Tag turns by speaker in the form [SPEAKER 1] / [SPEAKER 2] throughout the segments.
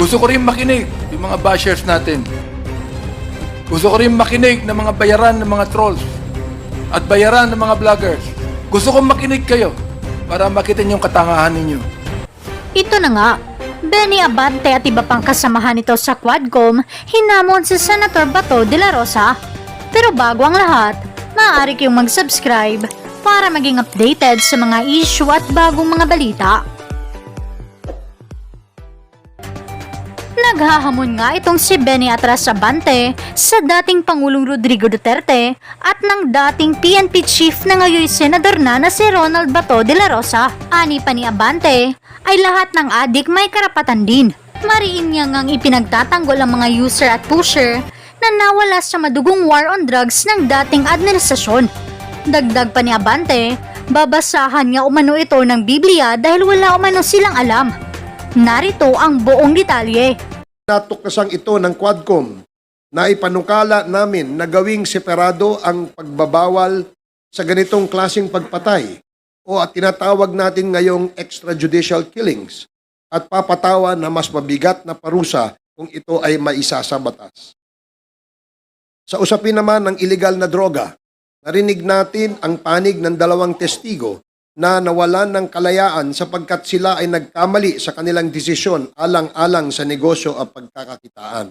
[SPEAKER 1] Gusto ko rin makinig yung mga bashers natin. Gusto ko rin makinig ng mga bayaran ng mga trolls at bayaran ng mga vloggers. Gusto kong makinig kayo para makita niyo yung katangahan ninyo.
[SPEAKER 2] Ito na nga, Benny Abante at iba pang kasamahan nito sa Quadcom hinamon si Senator Bato de la Rosa. Pero bago ang lahat, maaari kayong mag-subscribe para maging updated sa mga issue at bagong mga balita. Naghahamon nga itong si Benny Atras Abante sa dating Pangulong Rodrigo Duterte at ng dating PNP chief na ngayon senador na si Ronald Bato de la Rosa. Ani pa ni Abante ay lahat ng adik may karapatan din. Mariin niya ngang ipinagtatanggol ang mga user at pusher na nawala sa madugong war on drugs ng dating administrasyon. Dagdag pa ni Abante, babasahan nga umano ito ng Biblia dahil wala umano silang alam. Narito ang buong detalye.
[SPEAKER 3] Natuklasan ito ng Quadcom na ipanukala namin na gawing separado ang pagbabawal sa ganitong klaseng pagpatay o at tinatawag natin ngayong extrajudicial killings at papatawa na mas mabigat na parusa kung ito ay maisa sa batas. Sa usapin naman ng illegal na droga, narinig natin ang panig ng dalawang testigo na nawalan ng kalayaan sapagkat sila ay nagkamali sa kanilang desisyon alang-alang sa negosyo at pagkakakitaan.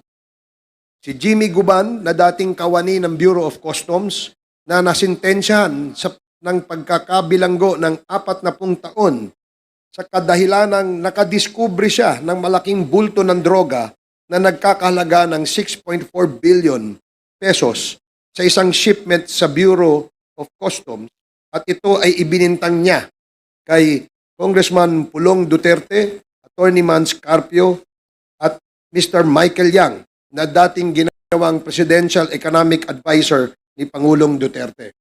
[SPEAKER 3] Si Jimmy Guban na dating kawani ng Bureau of Customs na nasintensyahan ng pagkakabilanggo ng 40 taon sa kadahilanang nakadiskubre siya ng malaking bulto ng droga na nagkakahalaga ng 6.4 billion pesos sa isang shipment sa Bureau of Customs. At ito ay ibinintang niya kay Congressman Pulong Duterte, Attorney Mans Carpio, at Mr. Michael Yang na dating ginawang Presidential Economic Advisor ni Pangulong Duterte.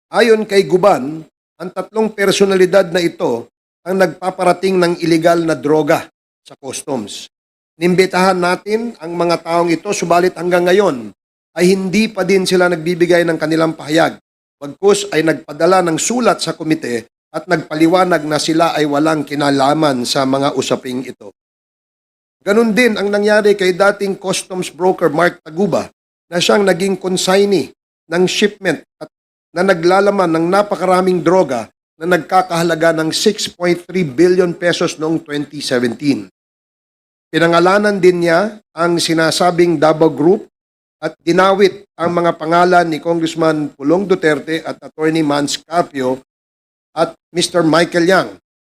[SPEAKER 3] Ayon kay Guban, ang tatlong personalidad na ito ang nagpaparating ng illegal na droga sa customs. Nimbitahan natin ang mga taong ito, subalit hanggang ngayon ay hindi pa din sila nagbibigay ng kanilang pahayag. Bagkus ay nagpadala ng sulat sa komite at nagpaliwanag na sila ay walang kinalaman sa mga usaping ito. Ganon din ang nangyari kay dating customs broker Mark Taguba na siyang naging consignee ng shipment at na naglalaman ng napakaraming droga na nagkakahalaga ng 6.3 billion pesos noong 2017. Pinangalanan din niya ang sinasabing Davao Group at dinawit ang mga pangalan ni Congressman Pulong Duterte at Attorney Mans Carpio at Mr. Michael Yang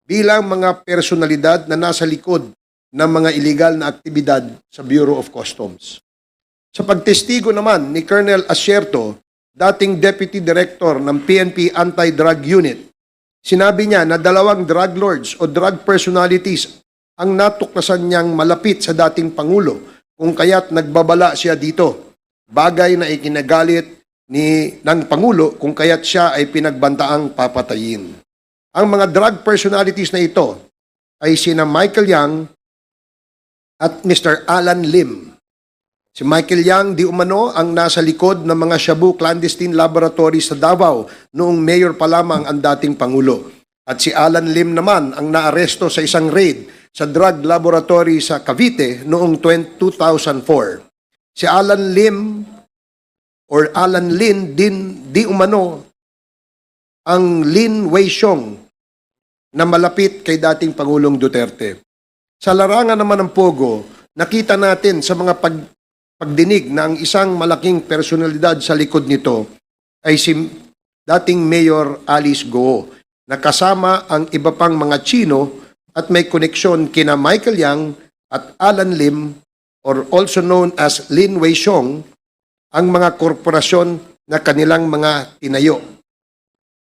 [SPEAKER 3] bilang mga personalidad na nasa likod ng mga illegal na aktibidad sa Bureau of Customs. Sa pagtestigo naman ni Colonel Asierto, dating Deputy Director ng PNP Anti-Drug Unit, sinabi niya na dalawang drug lords o drug personalities ang natuklasan niyang malapit sa dating Pangulo kung kaya't nagbabala siya dito. Bagay na ikinagalit ng Pangulo kung kaya't siya ay pinagbantaang papatayin. Ang mga drug personalities na ito ay sina Michael Yang at Mr. Alan Lim. Si Michael Yang di umano ang nasa likod ng mga Shabu clandestine laboratory sa Davao noong mayor pa lamang ang dating Pangulo. At si Alan Lim naman ang naaresto sa isang raid sa drug laboratory sa Cavite noong 2004. Si Alan Lim or Alan Lin din di umano ang Lin Wei-Xiong na malapit kay dating Pangulong Duterte. Sa larangan naman ng Pogo, nakita natin sa mga pagdinig na ang isang malaking personalidad sa likod nito ay si dating Mayor Alice Go na kasama ang iba pang mga Chino at may koneksyon kina Michael Yang at Alan Lim or also known as Lin Wei-Xiong, ang mga korporasyon na kanilang mga tinayo.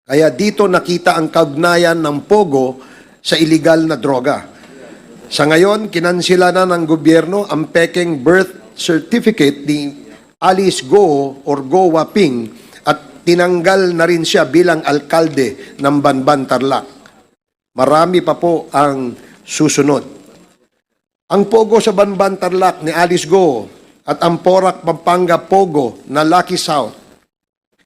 [SPEAKER 3] Kaya dito nakita ang kaugnayan ng Pogo sa illegal na droga. Sa ngayon, kinansila na ng gobyerno ang peking birth certificate ni Alice Go or Go Waping at tinanggal na rin siya bilang alkalde ng Banban, Tarlac. Marami pa po ang susunod. Ang Pogo sa Banban, Tarlac ni Alice Go at ang Porac, Pampanga Pogo na Lucky South,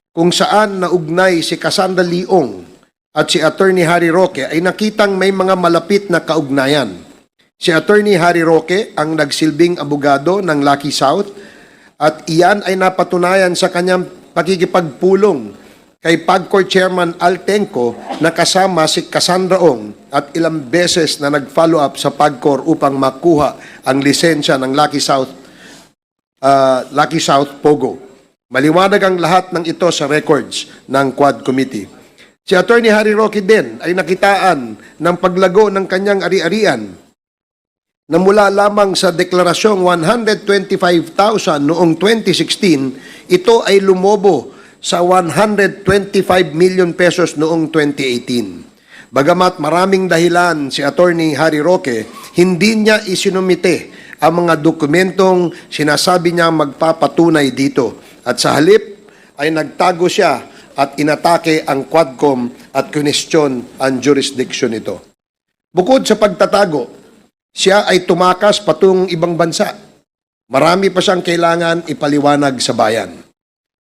[SPEAKER 3] kung saan naugnay si Cassandra Leong at si Attorney Harry Roque ay nakitang may mga malapit na kaugnayan. Si Attorney Harry Roque ang nagsilbing abogado ng Lucky South at iyan ay napatunayan sa kanyang pakikipagpulong kay PAGCOR Chairman Al Tenco na kasama si Cassandra Ong at ilang beses na nag-follow up sa PAGCOR upang makuha ang lisensya ng Lucky South Pogo. Maliwanag ang lahat ng ito sa records ng Quad Committee. Si Attorney Harry Roque din ay nakitaan ng paglago ng kanyang ari-arian na mula lamang sa deklarasyong 125,000 noong 2016, ito ay lumobo sa 125 million pesos noong 2018. Bagamat maraming dahilan si Attorney Harry Roque, hindi niya isinumite ang mga dokumentong sinasabi niya magpapatunay dito. At sa halip ay nagtago siya at inatake ang Quadcom at kinestyon ang jurisdiction nito. Bukod sa pagtatago, siya ay tumakas patungong ibang bansa. Marami pa siyang kailangan ipaliwanag sa bayan.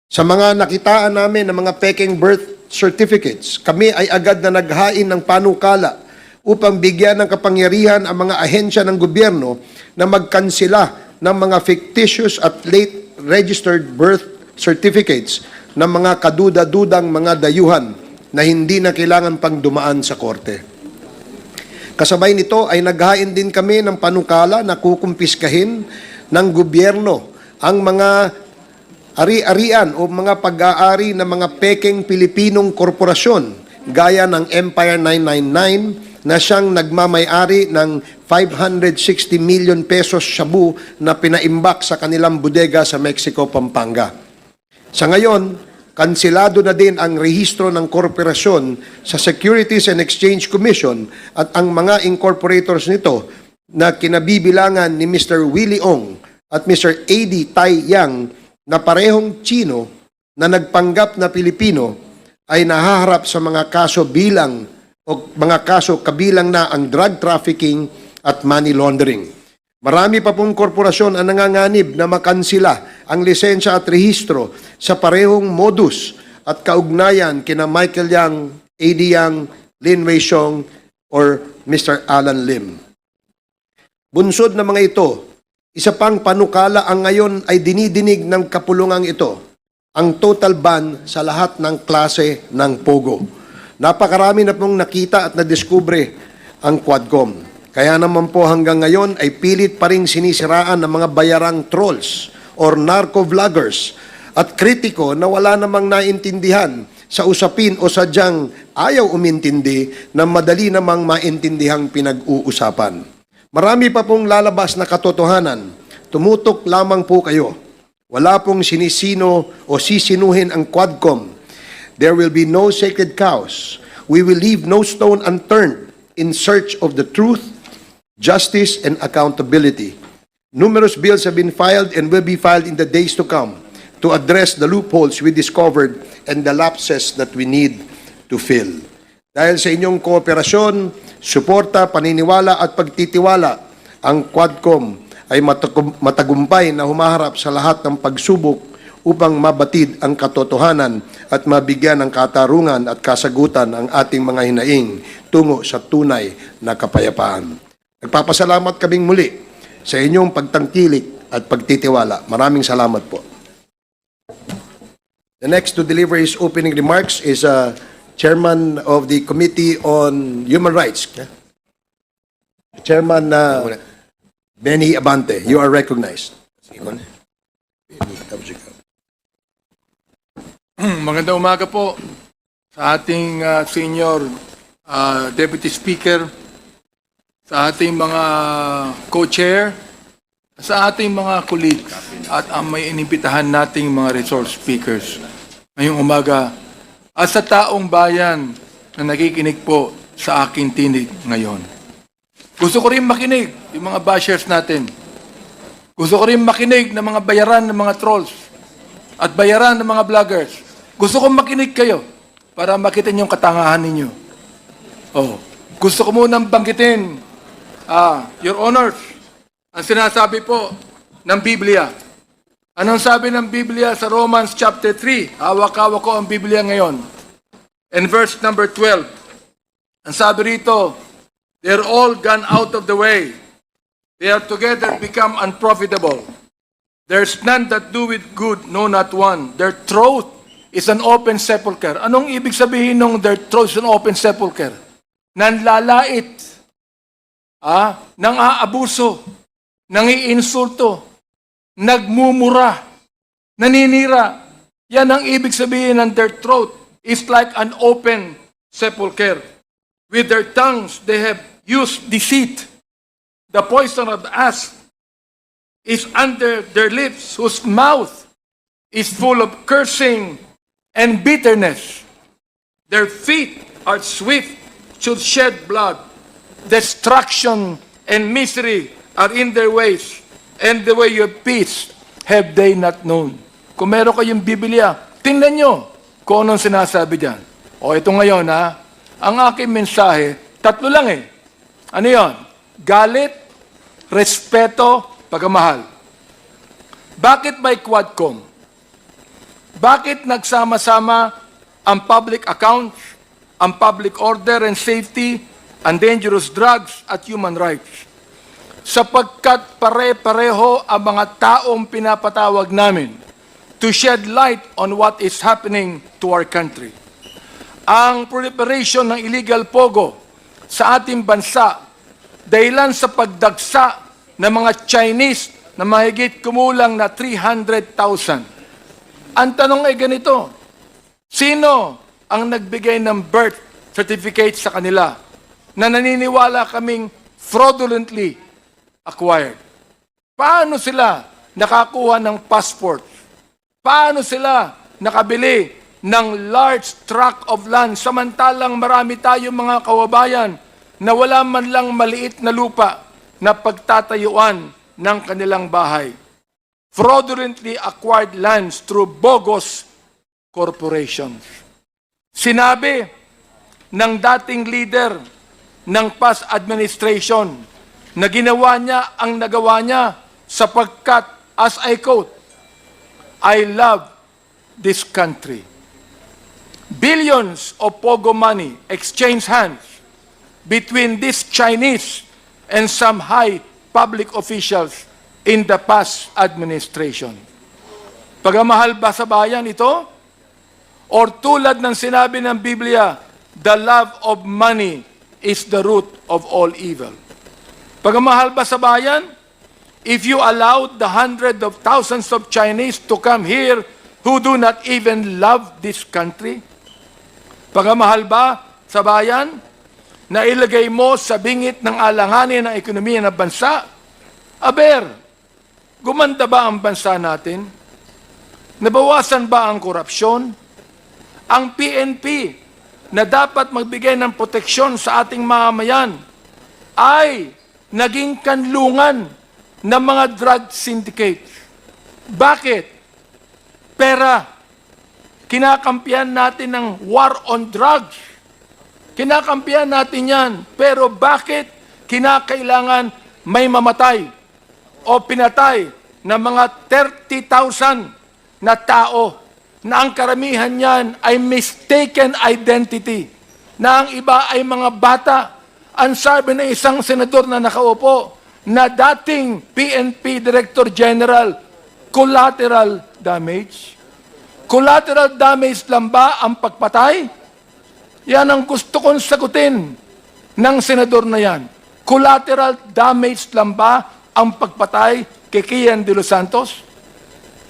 [SPEAKER 3] Sa mga nakitaan namin ng mga peking birth certificates, kami ay agad na naghain ng panukala upang bigyan ng kapangyarihan ang mga ahensya ng gobyerno na magkansela ng mga fictitious at late registered birth certificates ng mga kaduda-dudang mga dayuhan na hindi na kailangan pang dumaan sa korte. Kasabay nito ay naghain din kami ng panukala na kukumpiskahin ng gobyerno ang mga ari-arian o mga pag-aari ng mga peking Pilipinong korporasyon gaya ng Empire 999 na siyang nagmamay-ari ng 560 million pesos shabu na pinaimbak sa kanilang bodega sa Mexico, Pampanga. Sa ngayon, kansilado na din ang rehistro ng korporasyon sa Securities and Exchange Commission at ang mga incorporators nito na kinabibilangan ni Mr. Willie Ong at Mr. A.D. Tai Yang na parehong Chino na nagpanggap na Pilipino ay nahaharap sa mga kaso kabilang na ang drug trafficking at money laundering. Marami pa pong korporasyon ang nanganganib na makansila ang lisensya at rehistro sa parehong modus at kaugnayan kina Michael Yang, A.D. Yang, Lin Wei Xiong, or Mr. Alan Lim. Bunsod na mga ito, isa pang panukala ang ngayon ay dinidinig ng kapulungang ito, ang total ban sa lahat ng klase ng Pogo. Napakarami na pong nakita at nadiskubre ang Quadcom. Kaya naman po hanggang ngayon ay pilit pa rin sinisiraan ng mga bayarang trolls or narco-vloggers at kritiko na wala namang naintindihan sa usapin o sadyang ayaw umintindi na madali namang maintindihang pinag-uusapan. Marami pa pong lalabas na katotohanan. Tumutok lamang po kayo. Wala pong sinisino o sisinuhin ang Quadcom. There will be no sacred cows. We will leave no stone unturned in search of the truth, justice, and accountability. Numerous bills have been filed and will be filed in the days to come to address the loopholes we discovered and the lapses that we need to fill. Dahil sa inyong kooperasyon, suporta, paniniwala at pagtitiwala, ang Quadcom ay matagumpay na humaharap sa lahat ng pagsubok upang mabatid ang katotohanan at mabigyan ng katarungan at kasagutan ang ating mga hinaing tungo sa tunay na kapayapaan. Nagpapasalamat kaming muli sa inyong pagtangkilik at pagtitiwala. Maraming salamat po. The next to deliver his opening remarks is Chairman of the Committee on Human Rights. Chairman Benny Abante, you are recognized.
[SPEAKER 1] Magandang umaga po sa ating senior Deputy Speaker, sa ating mga co-chair, sa ating mga colleagues, at ang may inimbitahan nating mga resource speakers ngayong umaga, at sa taong bayan na nakikinig po sa aking tinig ngayon. Gusto ko rin makinig yung mga bashers natin. Gusto ko rin makinig ng mga bayaran ng mga trolls at bayaran ng mga vloggers. Gusto ko makinig kayo para makita niyo yung katangahan ninyo. Oh, gusto ko munang banggitin, Your Honors, ang sinasabi po ng Biblia. Anong sabi ng Biblia sa Romans chapter 3? Hawak-hawak ko ang Biblia ngayon. And verse number 12. Ang sabi rito, they're all gone out of the way. They are together become unprofitable. There's none that do it good, no not one. Their throat is an open sepulcher. Anong ibig sabihin ng their throat is an open sepulcher? Nanlalait, nang aabuso, nangiinsulto, nagmumura, naninira. Yan ang ibig sabihin ng their throat is like an open sepulcher. With their tongues, they have used deceit. The poison of the asp is under their lips, whose mouth is full of cursing and bitterness. Their feet are swift to shed blood. Destruction and misery are in their ways, and the way of peace have they not known. Kung meron kayong Biblia, tingnan nyo kung anong sinasabi dyan. O ito ngayon ang aking mensahe, tatlo lang Ano yon? Galit, respeto, pagmamahal. Bakit may Quadcom? Bakit nagsama-sama ang public accounts, ang public order and safety, ang dangerous drugs at human rights? Sapagkat pare-pareho ang mga taong pinapatawag namin to shed light on what is happening to our country. Ang proliferation ng illegal pogo sa ating bansa dahilan sa pagdagsa ng mga Chinese na mahigit kumulang na 300,000. Ang tanong ay ganito, sino ang nagbigay ng birth certificate sa kanila na naniniwala kaming fraudulently acquired? Paano sila nakakuha ng passport? Paano sila nakabili ng large tract of land samantalang marami tayong mga kababayan na wala man lang maliit na lupa na pagtatayuan ng kanilang bahay? Fraudulently acquired lands through bogus corporations. Sinabi ng dating leader ng past administration na ginawa niya ang nagawa niya sapagkat, as I quote, I love this country. Billions of pogo money exchanged hands between these Chinese and some high public officials in the past administration. Pagmamahal ba sa bayan ito? Or tulad ng sinabi ng Biblia, the love of money is the root of all evil. Pagmamahal ba sa bayan? If you allowed the hundreds of thousands of Chinese to come here who do not even love this country? Pagmamahal ba sa bayan na ilagay mo sa bingit ng alanganin ng ekonomiya ng bansa? Aber, gumanda ba ang bansa natin? Nabawasan ba ang korupsyon? Ang PNP na dapat magbigay ng proteksyon sa ating mamamayan ay naging kanlungan ng mga drug syndicates. Bakit? Pera. Kinakampihan natin ng war on drugs. Kinakampihan natin yan. Pero bakit kinakailangan may mamatay o pinatay ng mga 30,000 na tao na ang karamihan niyan ay mistaken identity, na ang iba ay mga bata? Ang sabi ng isang senador na nakaupo, na dating PNP Director General, collateral damage. Collateral damage lang ba ang pagpatay? Yan ang gusto kong sagutin ng senador na yan. Collateral damage lang ba ang pagpatay kay Kian de los Santos?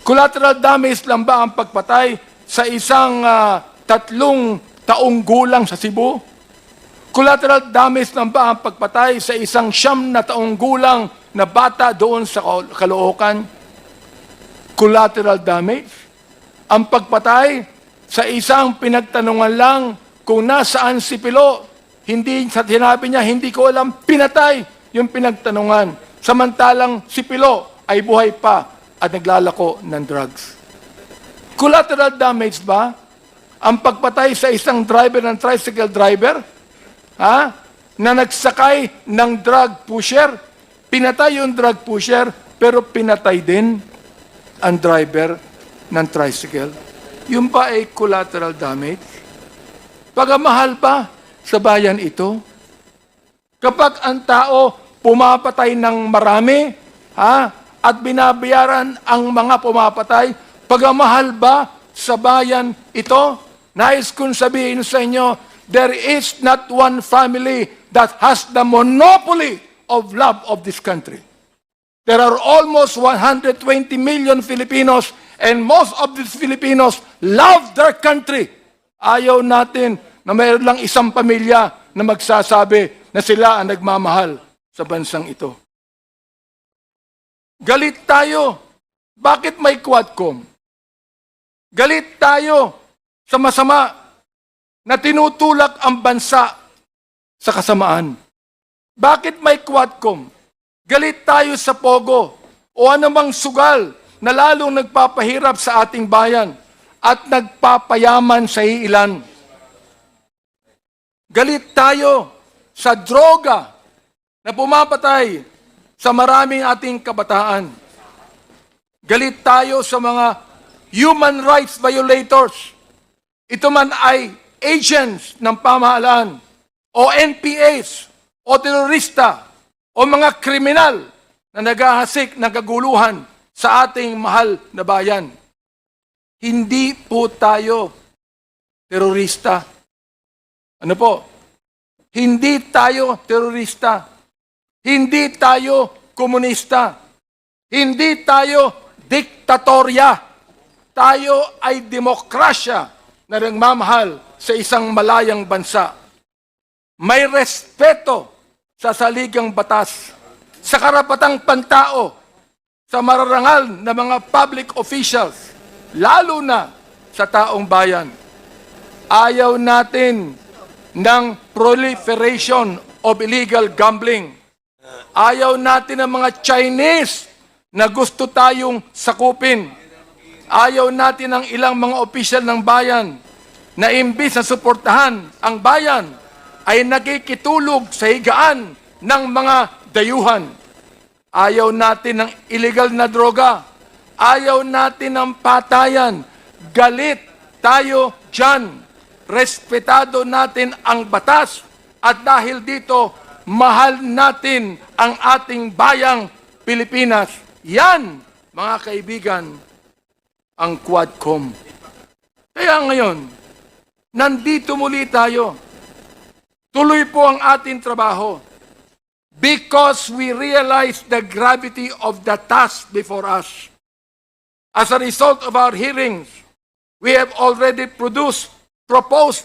[SPEAKER 1] Collateral damage lang ba ang pagpatay sa isang 3 taong gulang sa Cebu? Collateral damage lang ba ang pagpatay sa isang 9 na taong gulang na bata doon sa Caloocan? Collateral damage? Ang pagpatay sa isang pinagtanungan lang kung nasaan si Pilo, hindi sa sinabi niya, hindi ko alam, pinatay yung pinagtanungan. Samantalang si Pilo ay buhay pa at naglalako ng drugs. Collateral damage ba ang pagpatay sa isang driver ng tricycle driver? Na nagsakay ng drug pusher? Pinatay yung drug pusher, pero pinatay din ang driver ng tricycle. Yung ba ay collateral damage? Pagmamahal ba sa bayan ito? Kapag ang tao pumapatay ng marami, at binabayaran ang mga pumapatay, pagamahal ba sa bayan ito? Nais kong sabihin sa inyo, there is not one family that has the monopoly of love of this country. There are almost 120 million Filipinos, and most of these Filipinos love their country. Ayaw natin na mayroon lang isang pamilya na magsasabi na sila ang nagmamahal sa bansang ito. Galit tayo. Bakit may Quadcom? Galit tayo sa masama na tinutulak ang bansa sa kasamaan. Bakit may Quadcom? Galit tayo sa Pogo o anumang sugal na lalong nagpapahirap sa ating bayan at nagpapayaman sa iilan. Galit tayo sa droga na pumapatay sa maraming ating kabataan. Galit tayo sa mga human rights violators. Ito man ay agents ng pamahalaan o NPAs o terorista o mga kriminal na naghahasik ng kaguluhan sa ating mahal na bayan. Hindi po tayo terorista. Ano po? Hindi tayo terorista. Hindi tayo komunista. Hindi tayo diktatorya. Tayo ay demokrasya na nagmamahal sa isang malayang bansa. May respeto sa saligang batas, sa karapatang pantao, sa mararangal na mga public officials, lalo na sa taong bayan. Ayaw natin ng proliferation of illegal gambling. Ayaw natin ng mga Chinese na gusto tayong sakupin. Ayaw natin ng ilang mga opisyal ng bayan na imbis na suportahan ang bayan ay nakikitulog sa higaan ng mga dayuhan. Ayaw natin ng illegal na droga. Ayaw natin ng patayan. Galit tayo dyan. Respetado natin ang batas at dahil dito, mahal natin ang ating bayang Pilipinas. Yan, mga kaibigan, ang Quadcom. Kaya ngayon, nandito muli tayo. Tuloy po ang ating trabaho because we realize the gravity of the task before us. As a result of our hearings, we have already proposed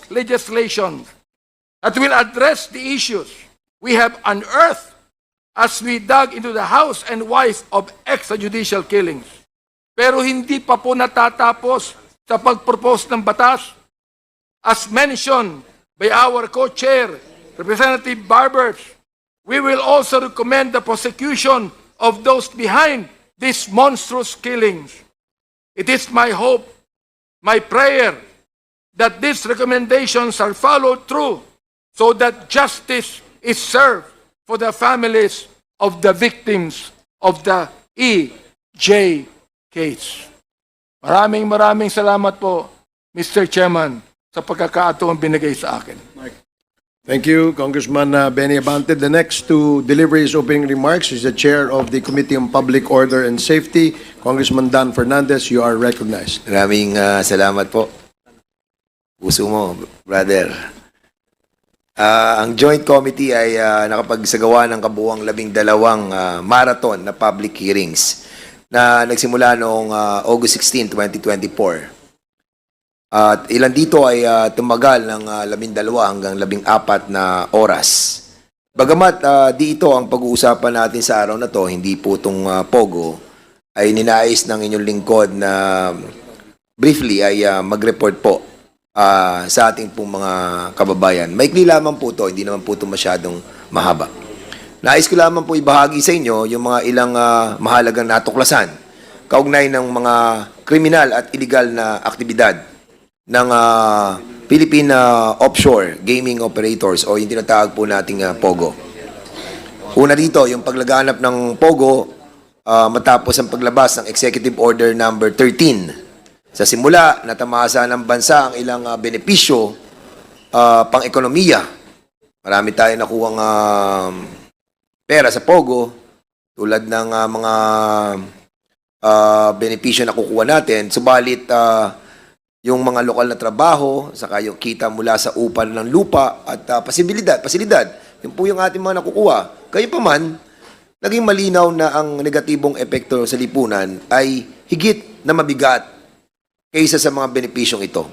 [SPEAKER 1] legislation that will address the issues we have unearthed as we dug into the house and wife of extrajudicial killings. Pero hindi pa po natatapos sa pag-propose ng batas. As mentioned by our co-chair, Representative Barbers, we will also recommend the prosecution of those behind these monstrous killings. It is my hope, my prayer, that these recommendations are followed through so that justice is served for the families of the victims of the EJ case. Maraming salamat po, Mr. Chairman, sa pagkakataong binigay sa akin.
[SPEAKER 3] Thank you, Congressman Benny Abante. The next to deliver his opening remarks is the Chair of the Committee on Public Order and Safety, Congressman Dan Fernandez. You are recognized.
[SPEAKER 4] Maraming salamat po. Puso mo, brother. Ang Joint Committee ay nakapagsagawa ng kabuuang 12 marathon na public hearings na nagsimula noong August 16, 2024. At ilan dito ay tumagal ng 12 hanggang 14 na oras. Bagamat di ito ang pag-uusapan natin sa araw na to, hindi po itong Pogo, ay ninais ng inyong lingkod na briefly ay mag-report po sa ating pong mga kababayan. Maikli lamang po ito, hindi naman po ito masyadong mahaba. Nais ko lamang po ibahagi sa inyo yung mga ilang mahalagang natuklasan kaugnay ng mga kriminal at illegal na aktibidad ng Philippine offshore gaming operators o yung tinatawag po nating POGO. Una dito, yung paglaganap ng POGO matapos ang paglabas ng Executive Order number 13. Sa simula, natamasa ng bansa ang ilang benepisyo pang-ekonomiya. Marami tayong nakuhang pera sa Pogo, tulad ng mga benepisyo na kukuha natin. Subalit, yung mga lokal na trabaho, saka yung kita mula sa upa ng lupa at pasilidad, yun po yung ating mga nakukuha. Kayo pa man, naging malinaw na ang negatibong epekto sa lipunan ay higit na mabigat kaysa sa mga benepisyong ito.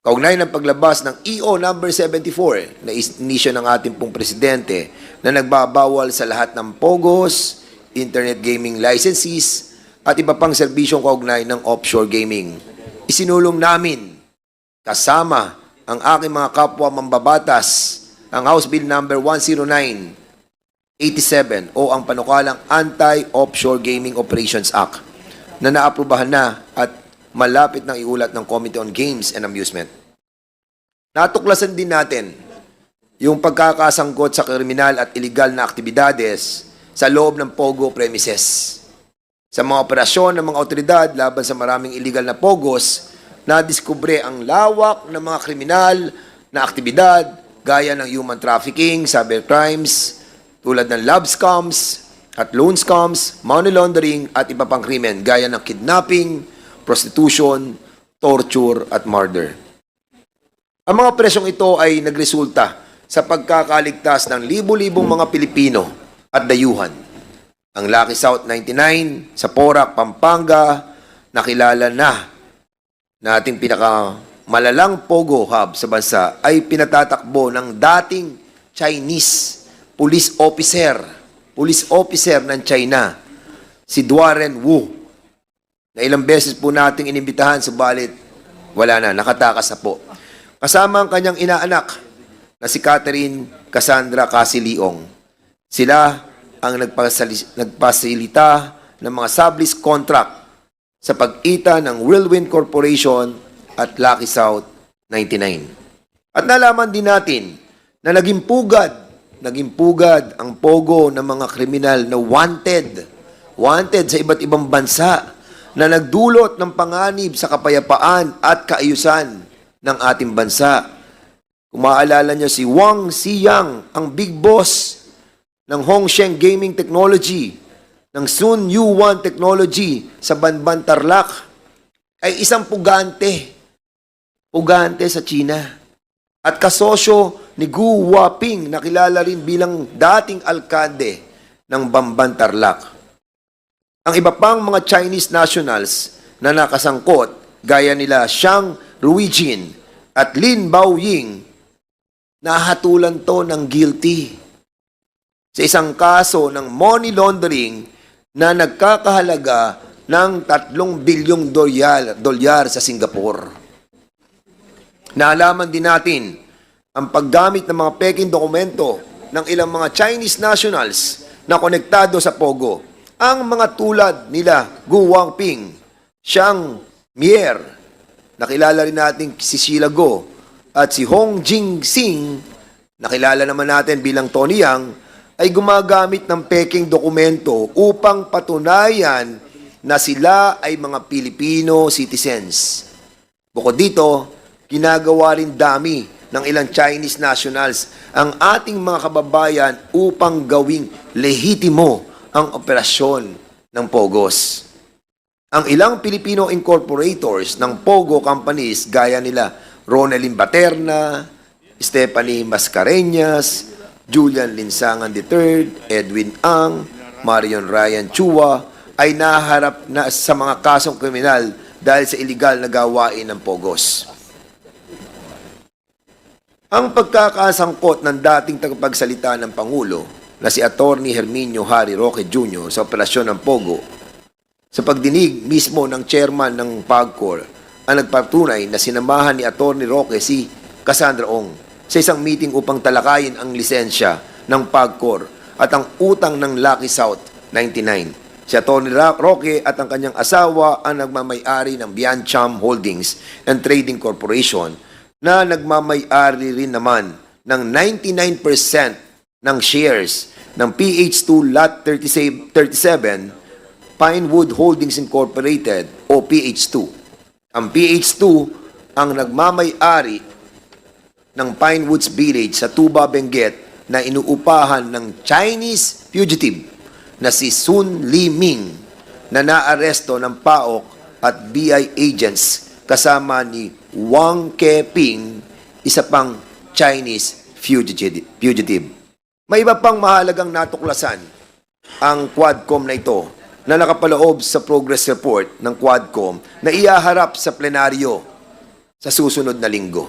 [SPEAKER 4] Kaugnay ng paglabas ng EO number 74 na inisyo ng ating pong presidente na nagbabawal sa lahat ng POGOs, internet gaming licenses, at iba pang serbisyong kaugnay ng offshore gaming. Isinulong namin kasama ang aking mga kapwa mambabatas ang House Bill number 10987 o ang panukalang Anti-Offshore Gaming Operations Act na naaprubahan na at malapit ng iulat ng Committee on Games and Amusement. Natuklasan din natin yung pagkakasangkot sa kriminal at illegal na aktibidades sa loob ng POGO premises. Sa mga operasyon ng mga otoridad laban sa maraming illegal na POGOs, nadiskubre ang lawak ng mga kriminal na aktibidad gaya ng human trafficking, cybercrimes, tulad ng love scams at loan scams, money laundering at iba pang krimen gaya ng kidnapping, prostitution, torture at murder. Ang mga presyong ito ay nagresulta sa pagkakaligtas ng libo-libong mga Pilipino at dayuhan. Ang Lucky South 99 sa Porac, Pampanga, nakilala na ating pinakamalalang Pogo Hub sa bansa ay pinatatakbo ng dating Chinese police officer ng China, si Duaren Wu, na ilang beses po nating inimbitahan, subalit wala na, nakatakas na po. Kasama ang kanyang inaanak na si Catherine Cassandra Casiliong. Sila ang nagpasilita ng mga sublease contract sa pag-ita ng Whirlwind Corporation at Lucky South 99. At nalaman din natin na naging pugad ang Pogo ng mga kriminal na wanted sa iba't ibang bansa na nagdulot ng panganib sa kapayapaan at kaayusan ng ating bansa. Kung maaalala niyo si Wang Xiyang, ang big boss ng Hongsheng Gaming Technology, ng Sun Yuan Technology sa Banban Tarlac, ay isang pugante sa China. At kasosyo ni Gu Waping, na kilala rin bilang dating alkalde ng Banban Tarlac. Ang iba pang mga Chinese nationals na nakasangkot, gaya nila Xiang Ruijin at Lin Baoying, nahatulan to ng guilty sa isang kaso ng money laundering na nagkakahalaga ng 3 bilyong dolyar sa Singapore. Naalaman din natin ang paggamit ng mga peking dokumento ng ilang mga Chinese nationals na konektado sa Pogo. Ang mga tulad nila Gu Wangping, Xiang Mier, nakilala rin natin si Sheila Go, at si Hong Jing-sing, nakilala naman natin bilang Tony Yang, ay gumagamit ng peking dokumento upang patunayan na sila ay mga Filipino citizens. Bukod dito, ginagawa rin dami ng ilang Chinese nationals ang ating mga kababayan upang gawing lehitimo ang operasyon ng POGOs. Ang ilang Filipino incorporators ng POGO companies gaya nila Ronelyn Baterna, Stephanie Mascareñas, Julian Linsangan III, Edwin Ang, Marion Ryan Chua ay naharap na sa mga kasong kriminal dahil sa iligal na gawain ng POGOs. Ang pagkakasangkot ng dating tagapagsalita ng Pangulo na si Attorney Herminio Harry Roque Jr. sa operasyon ng POGO, sa pagdinig mismo ng chairman ng PAGCOR, ang nagpatunay na sinamahan ni Attorney Roque si Cassandra Ong sa isang meeting upang talakayin ang lisensya ng PAGCOR at ang utang ng Lucky South 99. Si Atty. Roque at ang kanyang asawa ang nagmamay-ari ng Biancham Holdings and Trading Corporation na nagmamay-ari rin naman ng 99% ng shares ng PH2 Lot 37 Pinewood Holdings Incorporated o PH2. Ang PH2 ang nagmamay-ari ng Pinewoods Village sa Tuba, Benguet na inuupahan ng Chinese fugitive na si Sun Liming na naaresto ng PAOK at BI agents kasama ni Wang Keping, isa pang Chinese fugitive. May iba pang mahalagang natuklasan ang Quadcom na ito na nakapaloob sa progress report ng Quadcom na ihaharap sa plenaryo sa susunod na linggo.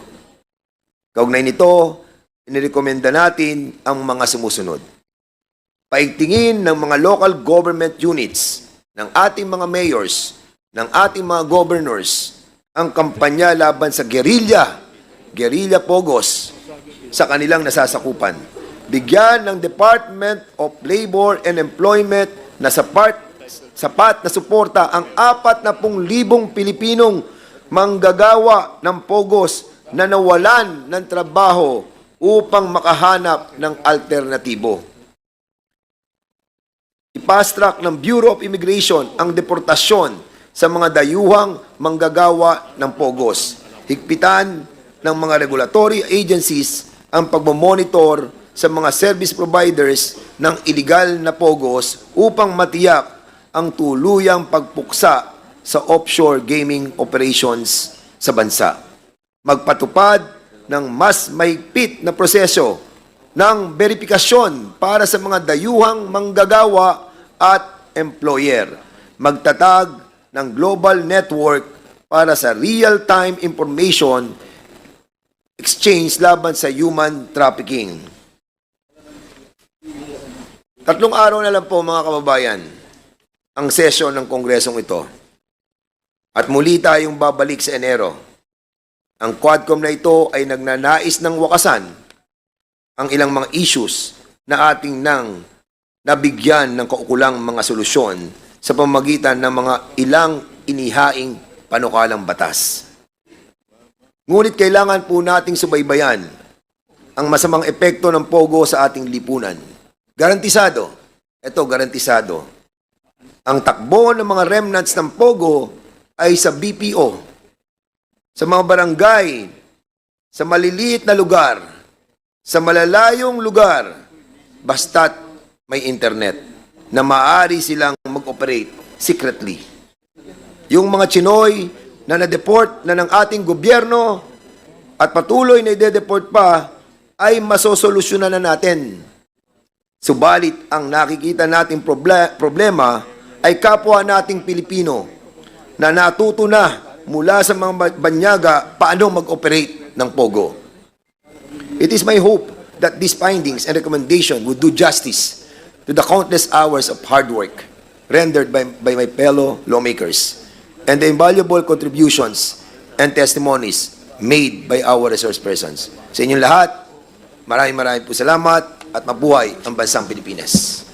[SPEAKER 4] Kaugnay nito, inirekomenda natin ang mga sumusunod. Paigtingin ng mga local government units, ng ating mga mayors, ng ating mga governors, ang kampanya laban sa guerrilla pogos sa kanilang nasasakupan. Bigyan ng Department of Labor and Employment na sapat na suporta ang 40,000 Pilipinong manggagawa ng pogos na nawalan ng trabaho upang makahanap ng alternatibo. Ipast-track ng Bureau of Immigration ang deportasyon sa mga dayuhang manggagawa ng pogos. Higpitan ng mga regulatory agencies ang pagmamonitor sa mga service providers ng illegal na pogos upang matiyak ang tuluyang pagpuksa sa offshore gaming operations sa bansa. Magpatupad ng mas mahigpit na proseso ng verifikasyon para sa mga dayuhang manggagawa at employer. Magtatag ng global network para sa real-time information exchange laban sa human trafficking. 3 araw na lang po mga kababayan ang sesyon ng kongresong ito. At muli tayong babalik sa Enero. Ang Quadcom na ito ay nagnanais ng wakasan ang ilang mga issues na ating nang nabigyan ng kaukulang mga solusyon sa pamamagitan ng mga ilang inihaing panukalang batas. Ngunit kailangan po nating subaybayan ang masamang epekto ng pogo sa ating lipunan. Garantisado, ang takbo ng mga remnants ng pogo ay sa BPO, sa mga barangay, sa maliliit na lugar, sa malalayong lugar, basta't may internet na maaari silang mag-operate secretly. Yung mga Chinoy na na-deport na ng ating gobyerno at patuloy na ide-deport pa ay masosolusyonan na natin. Subalit ang nakikita nating problema ay kapwa nating Pilipino na natuto na mula sa mga banyaga paano mag-operate ng pogo. It is my hope that these findings and recommendations would do justice to the countless hours of hard work rendered by my fellow lawmakers and the invaluable contributions and testimonies made by our resource persons. Sa inyong lahat, maraming po salamat at mabuhay ang bansang Pilipinas.